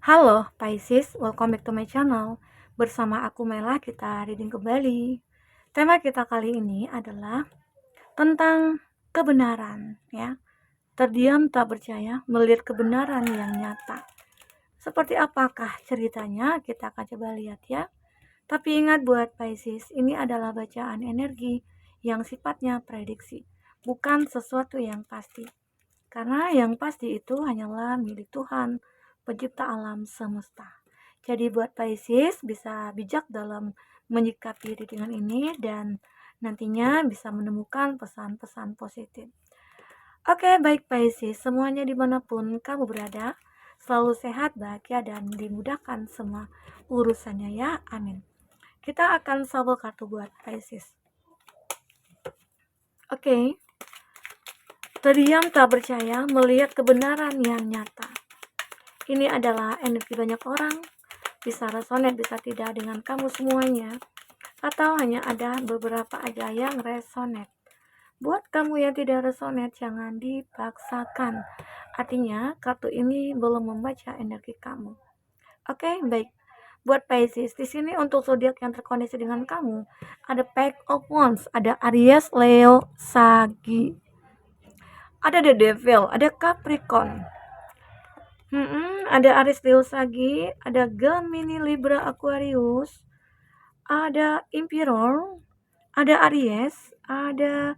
Halo Pisces, welcome back to my channel. Bersama aku Mela, kita reading kembali. Tema kita kali ini adalah tentang kebenaran, ya. Terdiam tak percaya melihat kebenaran yang nyata. Seperti apakah ceritanya? Kita akan coba lihat ya. Tapi ingat buat Pisces, ini adalah bacaan energi yang sifatnya prediksi, bukan sesuatu yang pasti. Karena yang pasti itu hanyalah milik Tuhan, pencipta alam semesta. Jadi buat Pisces bisa bijak dalam menyikapi readingan ini dan nantinya bisa menemukan pesan-pesan positif. Oke, baik Pisces, semuanya dimanapun kamu berada, selalu sehat, bahagia, dan dimudahkan semua urusannya ya, amin. Kita akan shuffle kartu buat Pisces. Oke, terdiam tak percaya melihat kebenaran yang nyata. Ini adalah energi banyak orang, bisa resonate, bisa tidak dengan kamu semuanya, atau hanya ada beberapa aja yang resonate. Buat kamu yang tidak resonate, jangan dipaksakan. Artinya, kartu ini belum membaca energi kamu. Oke, baik. Buat Pisces, di sini untuk zodiak yang terkoneksi dengan kamu, ada Page of Wands, ada Aries, Leo, Sagi, ada The Devil, ada Capricorn. Ada Aries, Leo, Sagi, ada Gemini, Libra, Aquarius, ada Emperor, ada Aries, ada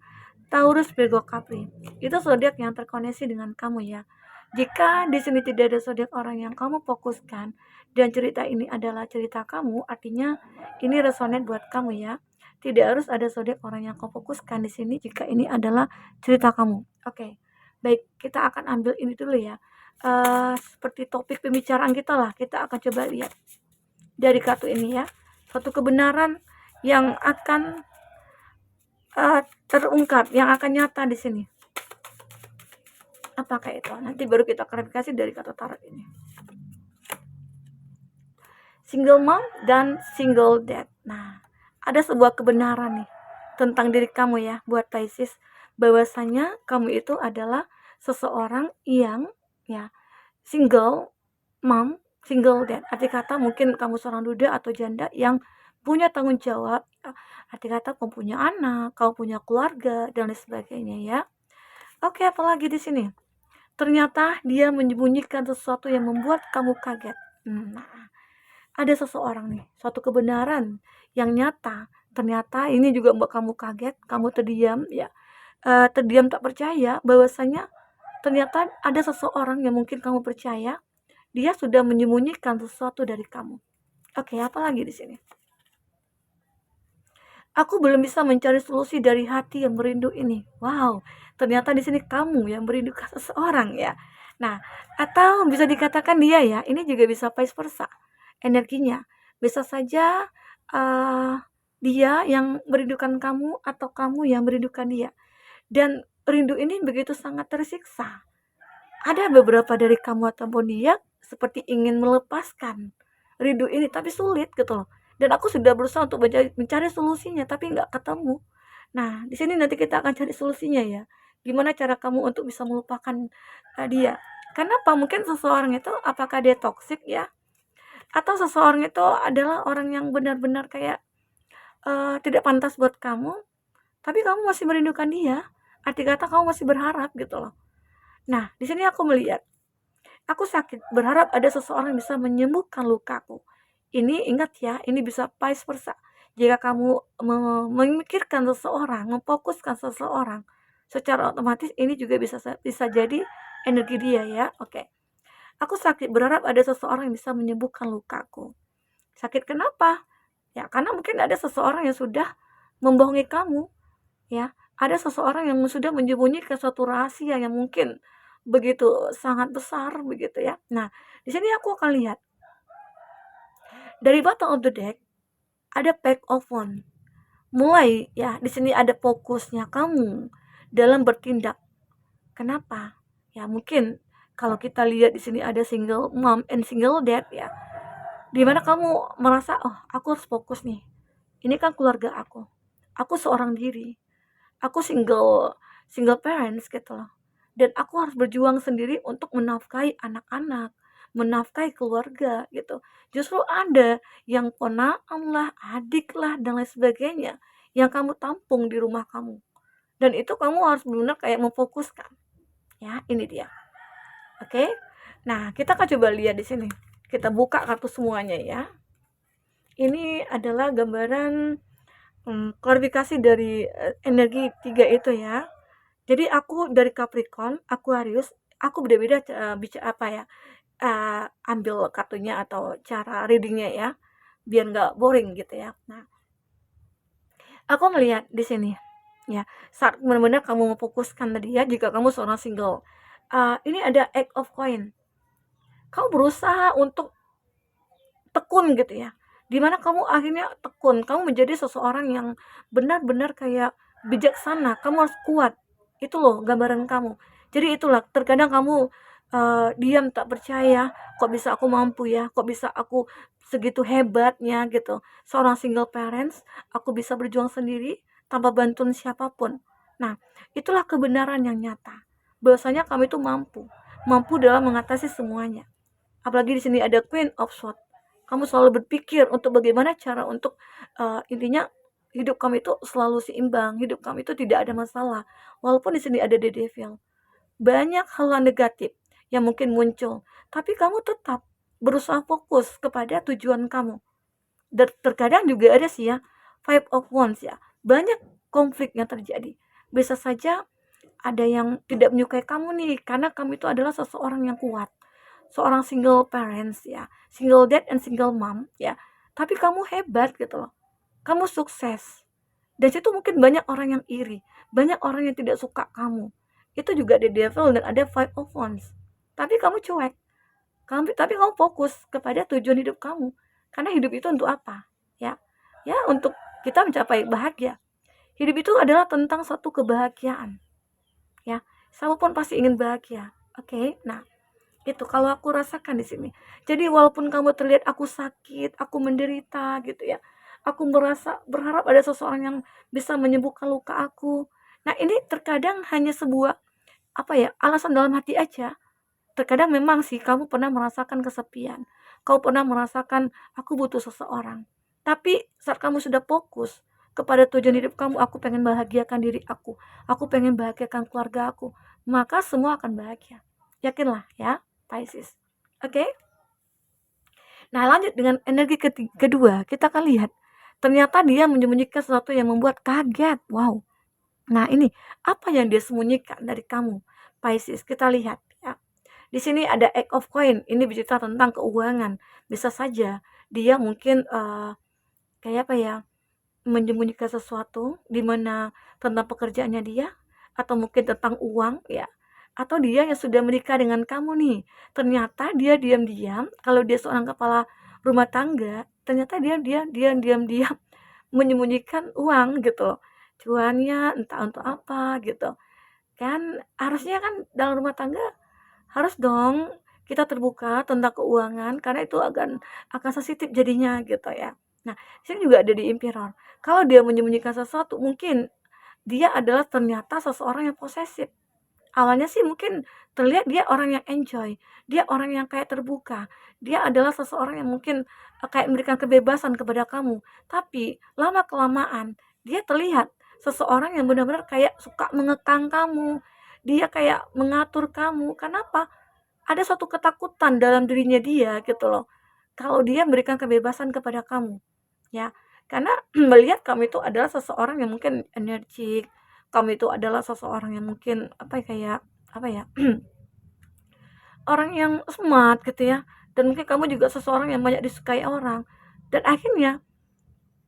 Taurus, Virgo, Capri. Itu zodiak yang terkoneksi dengan kamu ya. Jika di sini tidak ada zodiak orang yang kamu fokuskan dan cerita ini adalah cerita kamu, artinya ini resonate buat kamu ya. Tidak harus ada zodiak orang yang kamu fokuskan di sini jika ini adalah cerita kamu. Oke. Baik, kita akan ambil ini dulu ya. Seperti topik pembicaraan kita lah, kita akan coba lihat dari kartu ini ya. Suatu kebenaran yang akan terungkap, yang akan nyata di sini. Apakah itu? Nanti baru kita klarifikasi dari kartu tarot ini. Single mom dan single dad. Nah, ada sebuah kebenaran nih tentang diri kamu ya, buat Pisces, bahwasanya kamu itu adalah seseorang yang ya single mom, single dad. Arti kata mungkin kamu seorang duda atau janda yang punya tanggung jawab. Arti kata kamu punya anak, kamu punya keluarga dan lain sebagainya ya. Oke, apalagi di sini? Ternyata dia menyembunyikan sesuatu yang membuat kamu kaget. Nah, ada seseorang nih, suatu kebenaran yang nyata. Ternyata ini juga membuat kamu kaget, kamu terdiam ya. Terdiam tak percaya bahwasanya ternyata ada seseorang yang mungkin kamu percaya, dia sudah menyembunyikan sesuatu dari kamu. Oke, apalagi di sini? Aku belum bisa mencari solusi dari hati yang merindu ini. Wow, ternyata di sini kamu yang merindukan seseorang ya. Nah, atau bisa dikatakan dia ya, ini juga bisa vice versa. Energinya bisa saja dia yang merindukan kamu atau kamu yang merindukan dia. Dan rindu ini begitu sangat tersiksa. Ada beberapa dari kamu ataupun dia seperti ingin melepaskan rindu ini, tapi sulit gitu loh. Dan aku sudah berusaha untuk mencari solusinya, tapi nggak ketemu. Nah, di sini nanti kita akan cari solusinya ya. Gimana cara kamu untuk bisa melupakan dia? Kenapa? Mungkin seseorang itu apakah dia toksik ya? Atau seseorang itu adalah orang yang benar-benar kayak tidak pantas buat kamu, tapi kamu masih merindukan dia. Arti kata kamu masih berharap gitu loh. Nah, di sini aku melihat, aku sakit, berharap ada seseorang yang bisa menyembuhkan lukaku. Ini ingat ya, ini bisa vice versa. Jika kamu memikirkan seseorang, memfokuskan seseorang, secara otomatis ini juga bisa jadi energi dia ya. Oke. Aku sakit, berharap ada seseorang yang bisa menyembuhkan lukaku. Sakit kenapa? Ya, karena mungkin ada seseorang yang sudah membohongi kamu, ya. Ada seseorang yang sudah menyembunyikan suatu rahasia yang mungkin begitu sangat besar begitu ya. Nah, di sini aku akan lihat dari bottom of the deck ada Page of Wands. Mulai ya, di sini ada fokusnya kamu dalam bertindak. Kenapa? Ya mungkin kalau kita lihat di sini ada single mom and single dad ya. Dimana kamu merasa, oh aku harus fokus nih. Ini kan keluarga aku. Aku seorang diri. Aku single parents gitu loh. Dan aku harus berjuang sendiri untuk menafkahi anak-anak, menafkahi keluarga gitu. Justru ada yang ponakan lah, adik lah, dan lain sebagainya yang kamu tampung di rumah kamu. Dan itu kamu harus benar-benar kayak memfokuskan. Ya, ini dia. Oke. Nah, kita akan coba lihat di sini. Kita buka kartu semuanya ya. Ini adalah gambaran klarifikasi dari energi 3 itu ya. Jadi aku dari Capricorn, Aquarius, aku beda-beda bicara apa ya, ambil kartunya atau cara readingnya ya, biar nggak boring gitu ya. Nah, aku melihat di sini ya, saat benar-benar kamu memfokuskan tadi ya, jika kamu seorang single, ini ada Eight of Coin. Kamu berusaha untuk tekun gitu ya, dimana kamu akhirnya tekun, kamu menjadi seseorang yang benar-benar kayak bijaksana, kamu harus kuat. Itu loh gambaran kamu. Jadi itulah, terkadang kamu diam tak percaya, kok bisa aku mampu ya, kok bisa aku segitu hebatnya gitu. Seorang single parents, aku bisa berjuang sendiri tanpa bantuan siapapun. Nah, itulah kebenaran yang nyata. Bahwasanya kamu itu mampu dalam mengatasi semuanya. Apalagi di sini ada Queen of Swords. Kamu selalu berpikir untuk bagaimana cara untuk intinya hidup kamu itu selalu seimbang, hidup kamu itu tidak ada masalah. Walaupun di sini ada The Devil, banyak hal negatif yang mungkin muncul, tapi kamu tetap berusaha fokus kepada tujuan kamu. Dan terkadang juga ada sih ya, Five of Wands ya, banyak konflik yang terjadi. Bisa saja ada yang tidak menyukai kamu nih, karena kamu itu adalah seseorang yang kuat, seorang single parents ya, single dad and single mom ya, tapi kamu hebat gitu loh, kamu sukses. Dan situ mungkin banyak orang yang iri, banyak orang yang tidak suka kamu. Itu juga ada devil dan ada five of wands. Tapi kamu cuek, tapi kamu fokus kepada tujuan hidup kamu. Karena hidup itu untuk apa? Ya, ya untuk kita mencapai bahagia. Hidup itu adalah tentang satu kebahagiaan. Ya, siapapun pasti ingin bahagia. Oke, nah itu kalau aku rasakan di sini. Jadi walaupun kamu terlihat aku sakit, aku menderita gitu ya, aku merasa berharap ada seseorang yang bisa menyembuhkan luka aku. Nah, ini terkadang hanya sebuah apa ya, alasan dalam hati aja. Terkadang memang sih kamu pernah merasakan kesepian, kau pernah merasakan aku butuh seseorang. Tapi saat kamu sudah fokus kepada tujuan hidup kamu, aku pengen bahagiakan diri aku pengen bahagiakan keluarga aku, maka semua akan bahagia. Yakinlah ya, Pisces. Oke? Nah, lanjut dengan energi kedua, kita akan lihat. Ternyata dia menyembunyikan sesuatu yang membuat kaget. Wow. Nah, ini apa yang dia sembunyikan dari kamu, Pisces? Kita lihat ya. Di sini ada Eight of Coin. Ini bicara tentang keuangan. Bisa saja dia mungkin kayak apa ya? Menyembunyikan sesuatu di mana tentang pekerjaannya dia, atau mungkin tentang uang ya, atau dia yang sudah menikah dengan kamu nih, ternyata dia diam-diam, kalau dia seorang kepala rumah tangga, ternyata dia diam-diam menyembunyikan uang gitu loh, cuannya entah untuk apa gitu kan. Harusnya kan dalam rumah tangga harus dong kita terbuka tentang keuangan, karena itu akan sensitif jadinya gitu ya. Nah, sini juga ada di Emperor. Kalau dia menyembunyikan sesuatu, mungkin dia adalah ternyata seseorang yang posesif. Awalnya sih mungkin terlihat dia orang yang enjoy, dia orang yang kayak terbuka, dia adalah seseorang yang mungkin kayak memberikan kebebasan kepada kamu. Tapi lama-kelamaan dia terlihat seseorang yang benar-benar kayak suka mengekang kamu, dia kayak mengatur kamu. Kenapa? Ada suatu ketakutan dalam dirinya dia gitu loh, kalau dia memberikan kebebasan kepada kamu ya. Karena melihat kamu itu adalah seseorang yang mungkin energik, kamu itu adalah seseorang yang mungkin apa ya, kayak apa ya, orang yang smart gitu ya, dan mungkin kamu juga seseorang yang banyak disukai orang. Dan akhirnya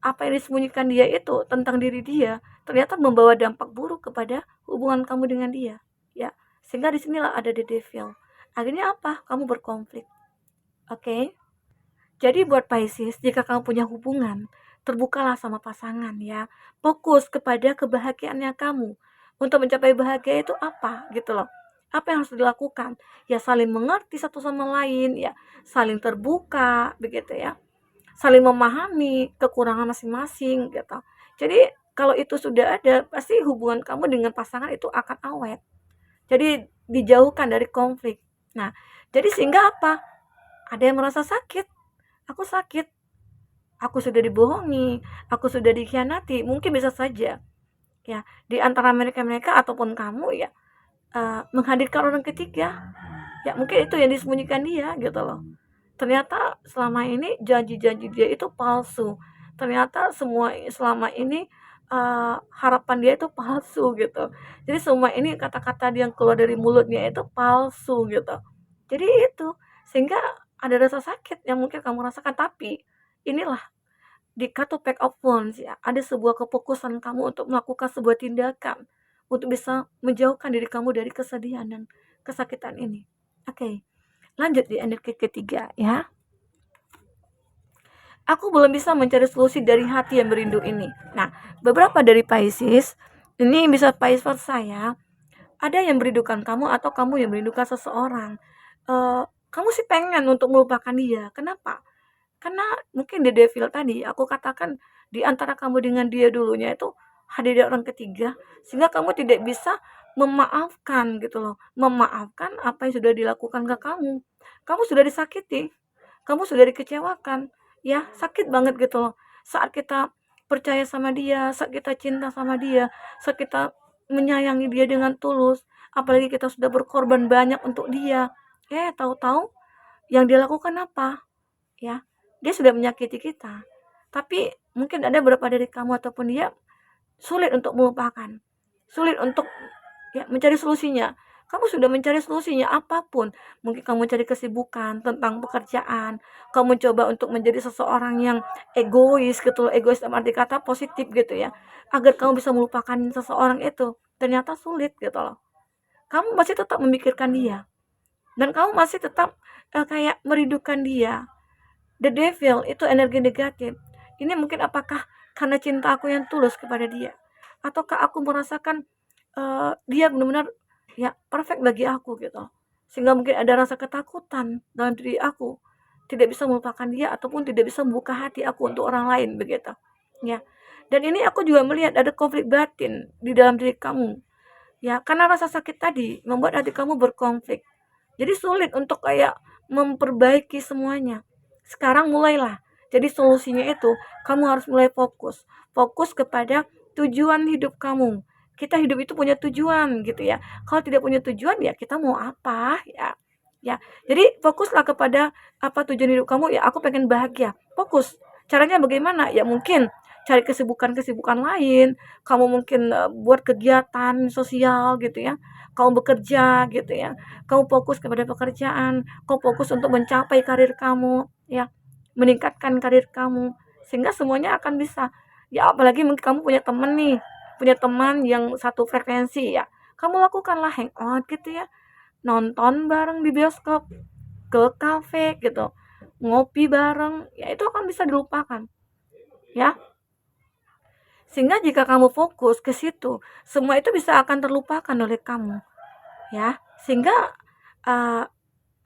apa yang disembunyikan dia itu tentang diri dia ternyata membawa dampak buruk kepada hubungan kamu dengan dia ya. Sehingga disinilah ada the devil. Akhirnya apa? Kamu berkonflik. Oke? Jadi buat Pisces, jika kamu punya hubungan, terbukalah sama pasangan ya. Fokus kepada kebahagiaannya kamu. Untuk mencapai bahagia itu apa gitu loh. Apa yang harus dilakukan? Ya saling mengerti satu sama lain ya, saling terbuka begitu ya. Saling memahami kekurangan masing-masing gitu. Jadi kalau itu sudah ada, pasti hubungan kamu dengan pasangan itu akan awet. Jadi dijauhkan dari konflik. Nah, jadi sehingga apa? Ada yang merasa sakit, sakit, aku sudah dibohongi, aku sudah dikhianati, mungkin bisa saja ya di antara mereka ataupun kamu ya, menghadirkan orang ketiga, ya mungkin itu yang disembunyikan dia gitu loh. Ternyata selama ini janji-janji dia itu palsu, ternyata selama ini harapan dia itu palsu gitu. Jadi semua ini kata-kata yang keluar dari mulutnya itu palsu gitu. Jadi itu, sehingga ada rasa sakit yang mungkin kamu rasakan, tapi inilah di kartu pack of wands ya, ada sebuah kefokusan kamu untuk melakukan sebuah tindakan untuk bisa menjauhkan diri kamu dari kesedihan dan kesakitan ini. Oke, lanjut di energi ketiga ya. Aku belum bisa mencari solusi dari hati yang merindu ini. Nah, beberapa dari Pisces, ini bisa Pisces versa ya. Ada yang merindukan kamu atau kamu yang merindukan seseorang. Kamu sih pengen untuk melupakan dia. Kenapa? Karena mungkin di devil tadi, aku katakan di antara kamu dengan dia dulunya itu hadir orang ketiga, sehingga kamu tidak bisa memaafkan gitu loh. Memaafkan apa yang sudah dilakukan ke kamu. Kamu sudah disakiti, kamu sudah dikecewakan, ya sakit banget gitu loh. Saat kita percaya sama dia, saat kita cinta sama dia, saat kita menyayangi dia dengan tulus, apalagi kita sudah berkorban banyak untuk dia, tahu-tahu yang dia lakukan apa? Ya, dia sudah menyakiti kita. Tapi mungkin ada beberapa dari kamu ataupun dia sulit untuk melupakan, sulit untuk mencari solusinya. Kamu sudah mencari solusinya apapun, mungkin kamu cari kesibukan tentang pekerjaan, kamu coba untuk menjadi seseorang yang egois gitu loh, egois dalam arti kata positif gitu ya, agar kamu bisa melupakan seseorang itu, ternyata sulit gitu loh. Kamu masih tetap memikirkan dia, dan kamu masih tetap kayak merindukan dia. The devil itu energi negatif. Ini mungkin apakah karena cinta aku yang tulus kepada dia, ataukah aku merasakan dia benar-benar ya perfect bagi aku gitu, sehingga mungkin ada rasa ketakutan dalam diri aku, tidak bisa melupakan dia ataupun tidak bisa membuka hati aku untuk orang lain begitu ya. Dan ini aku juga melihat ada konflik batin di dalam diri kamu ya, karena rasa sakit tadi membuat hati kamu berkonflik, jadi sulit untuk kayak memperbaiki semuanya. Sekarang mulailah. Jadi solusinya itu kamu harus mulai fokus kepada tujuan hidup kamu. Kita hidup itu punya tujuan gitu ya. Kalau tidak punya tujuan ya kita mau apa ya? Ya. Jadi fokuslah kepada apa tujuan hidup kamu, ya aku pengen bahagia. Fokus. Caranya bagaimana? Ya mungkin cari kesibukan-kesibukan lain. Kamu mungkin buat kegiatan sosial gitu ya. Kamu bekerja gitu ya. Kamu fokus kepada pekerjaan, kamu fokus untuk mencapai karir kamu ya, meningkatkan karir kamu, sehingga semuanya akan bisa. Ya apalagi mungkin kamu punya teman nih, punya teman yang satu frekuensi ya, kamu lakukanlah hangout gitu ya, nonton bareng di bioskop, ke kafe gitu, ngopi bareng, ya itu akan bisa dilupakan ya. Sehingga jika kamu fokus ke situ, semua itu bisa akan terlupakan oleh kamu ya. Sehingga uh,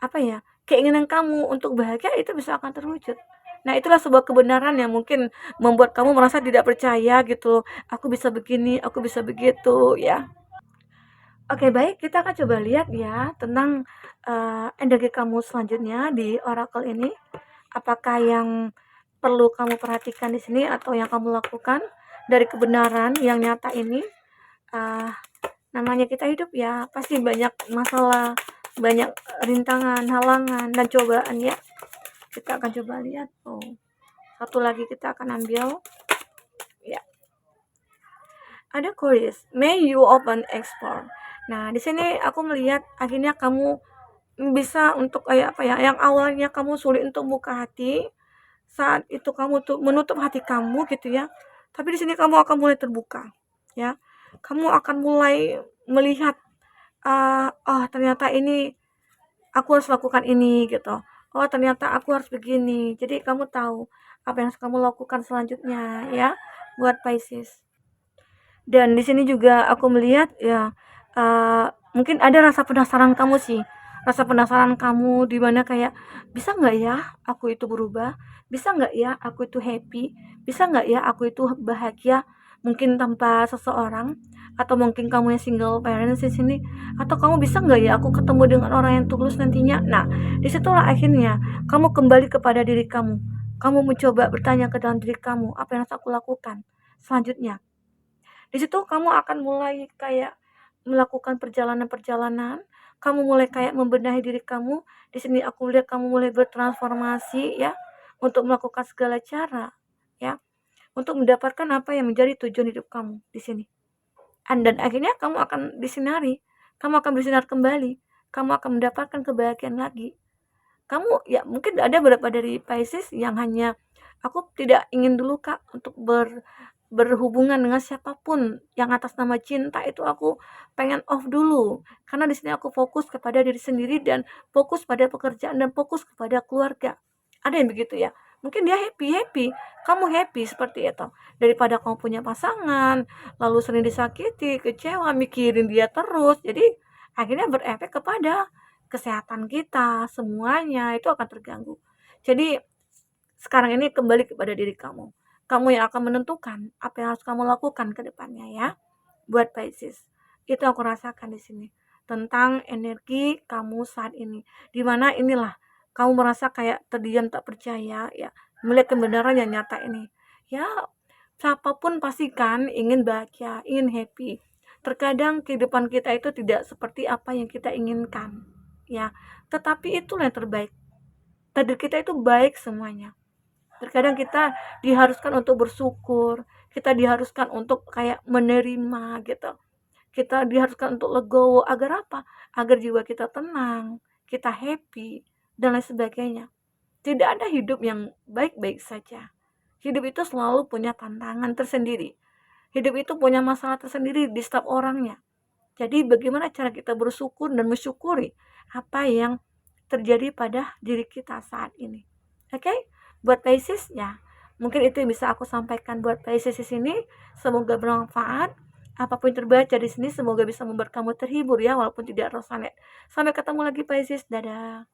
apa ya, keinginan kamu untuk bahagia itu bisa akan terwujud. Nah, itulah sebuah kebenaran yang mungkin membuat kamu merasa tidak percaya gitu, aku bisa begini, aku bisa begitu ya. Oke, baik, kita akan coba lihat ya tentang energi kamu selanjutnya di oracle ini. Apakah yang perlu kamu perhatikan di sini atau yang kamu lakukan dari kebenaran yang nyata ini. uh, Namanya kita hidup ya, pasti banyak masalah, banyak rintangan, halangan, dan cobaan ya. Kita akan coba lihat. Satu lagi kita akan ambil ya. Ada Aquarius, may you open explore. Nah, di sini aku melihat akhirnya kamu bisa untuk kayak apa ya, yang awalnya kamu sulit untuk buka hati, saat itu kamu tuh menutup hati kamu gitu ya. Tapi di sini kamu akan mulai terbuka ya. Kamu akan mulai melihat oh ternyata ini aku harus lakukan ini gitu. Oh ternyata aku harus begini. Jadi kamu tahu apa yang harus kamu lakukan selanjutnya ya, buat Pisces. Dan di sini juga aku melihat ya, mungkin ada rasa penasaran kamu sih. Rasa penasaran kamu di mana kayak, bisa nggak ya aku itu berubah? Bisa nggak ya aku itu happy? Bisa nggak ya aku itu bahagia? Mungkin tanpa seseorang. Atau mungkin kamu yang single parents di sini, atau kamu bisa nggak ya aku ketemu dengan orang yang tulus nantinya. Nah, disitulah akhirnya kamu kembali kepada diri kamu. Kamu mencoba bertanya ke dalam diri kamu, apa yang harus aku lakukan selanjutnya. Di situ kamu akan mulai kayak melakukan perjalanan-perjalanan, kamu mulai kayak membenahi diri kamu. Di sini aku lihat kamu mulai bertransformasi ya, untuk melakukan segala cara ya, untuk mendapatkan apa yang menjadi tujuan hidup kamu di sini. Dan akhirnya kamu akan disinari, kamu akan bersinar kembali, kamu akan mendapatkan kebahagiaan lagi. Kamu ya mungkin ada beberapa dari Pisces yang hanya, aku tidak ingin dulu Kak untuk berhubungan dengan siapapun yang atas nama cinta, itu aku pengen off dulu. Karena di sini aku fokus kepada diri sendiri dan fokus pada pekerjaan dan fokus kepada keluarga. Ada yang begitu ya. Mungkin dia happy, kamu happy seperti itu. Daripada kamu punya pasangan, lalu sering disakiti, kecewa, mikirin dia terus. Jadi akhirnya berefek kepada kesehatan kita, semuanya itu akan terganggu. Jadi sekarang ini kembali kepada diri kamu. Kamu yang akan menentukan apa yang harus kamu lakukan ke depannya ya. Buat Pisces. Itu aku rasakan di sini. Tentang energi kamu saat ini. Dimana inilah kamu merasa kayak terdiam tak percaya ya. Melihat kebenaran yang nyata ini. Ya, siapapun pasti kan ingin bahagia, ingin happy. Terkadang kehidupan kita itu tidak seperti apa yang kita inginkan. Ya, tetapi itulah yang terbaik. Takdir kita itu baik semuanya. Terkadang kita diharuskan untuk bersyukur, kita diharuskan untuk kayak menerima gitu. Kita diharuskan untuk legowo, agar apa? Agar jiwa kita tenang, kita happy, dan lain sebagainya. Tidak ada hidup yang baik-baik saja. Hidup itu selalu punya tantangan tersendiri. Hidup itu punya masalah tersendiri di setiap orangnya. Jadi bagaimana cara kita bersyukur dan mensyukuri apa yang terjadi pada diri kita saat ini. Oke? Buat Pisces ya, mungkin itu yang bisa aku sampaikan buat Pisces di sini. Semoga bermanfaat. Apapun yang terbaca di sini semoga bisa membuat kamu terhibur ya, walaupun tidak resonate. Sampai ketemu lagi Pisces. Dadah.